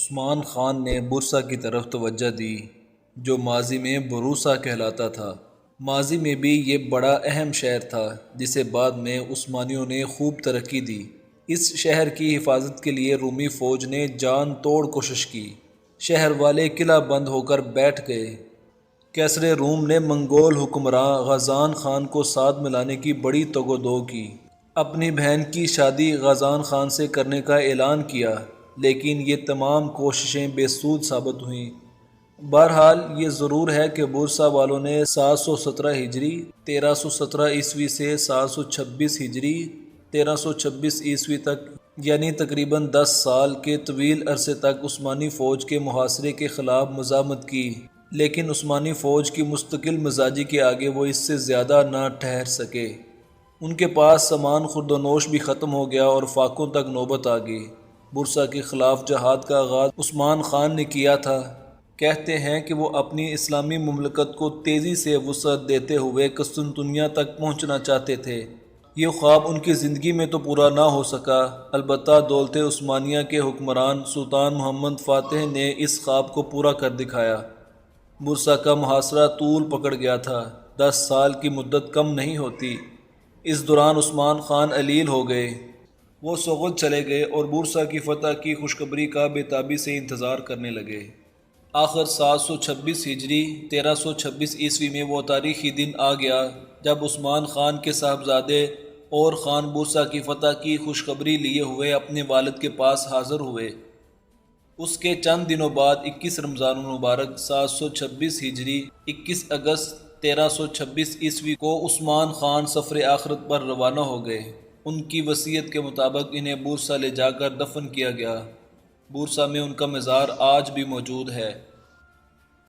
عثمان خان نے برسا کی طرف توجہ دی جو ماضی میں بروسا کہلاتا تھا۔ ماضی میں بھی یہ بڑا اہم شہر تھا جسے بعد میں عثمانیوں نے خوب ترقی دی۔ اس شہر کی حفاظت کے لیے رومی فوج نے جان توڑ کوشش کی۔ شہر والے قلعہ بند ہو کر بیٹھ گئے۔ کیسر روم نے منگول حکمراں غازان خان کو ساتھ ملانے کی بڑی تگ و دو کی۔ اپنی بہن کی شادی غازان خان سے کرنے کا اعلان کیا، لیکن یہ تمام کوششیں بے سود ثابت ہوئیں۔ بہرحال یہ ضرور ہے کہ برسا والوں نے 717 ہجری 1317 عیسوی سے 726 ہجری 1326 عیسوی تک، یعنی تقریباً 10 سال کے طویل عرصے تک عثمانی فوج کے محاصرے کے خلاف مزاحمت کی، لیکن عثمانی فوج کی مستقل مزاجی کے آگے وہ اس سے زیادہ نہ ٹھہر سکے۔ ان کے پاس سامان خورد و نوش بھی ختم ہو گیا اور فاقوں تک نوبت آ گئی۔ برسا کے خلاف جہاد کا آغاز عثمان خان نے کیا تھا۔ کہتے ہیں کہ وہ اپنی اسلامی مملکت کو تیزی سے وسعت دیتے ہوئے قسطنطنیہ تک پہنچنا چاہتے تھے۔ یہ خواب ان کی زندگی میں تو پورا نہ ہو سکا، البتہ دولت عثمانیہ کے حکمران سلطان محمد فاتح نے اس خواب کو پورا کر دکھایا۔ برسا کا محاصرہ طول پکڑ گیا تھا۔ 10 سال کی مدت کم نہیں ہوتی۔ اس دوران عثمان خان علیل ہو گئے۔ وہ سوغد چلے گئے اور برسا کی فتح کی خوشخبری کا بے تابی سے انتظار کرنے لگے۔ آخر 726 ہجری 1326 عیسوی میں وہ تاریخی دن آ گیا جب عثمان خان کے صاحبزادے اور خان برسا کی فتح کی خوشخبری لیے ہوئے اپنے والد کے پاس حاضر ہوئے۔ اس کے چند دنوں بعد 21 رمضان المبارک 726 ہجری 21 اگست 1326 عیسوی کو عثمان خان سفر آخرت پر روانہ ہو گئے۔ ان کی وصیت کے مطابق انہیں بورسا لے جا کر دفن کیا گیا۔ بورسا میں ان کا مزار آج بھی موجود ہے۔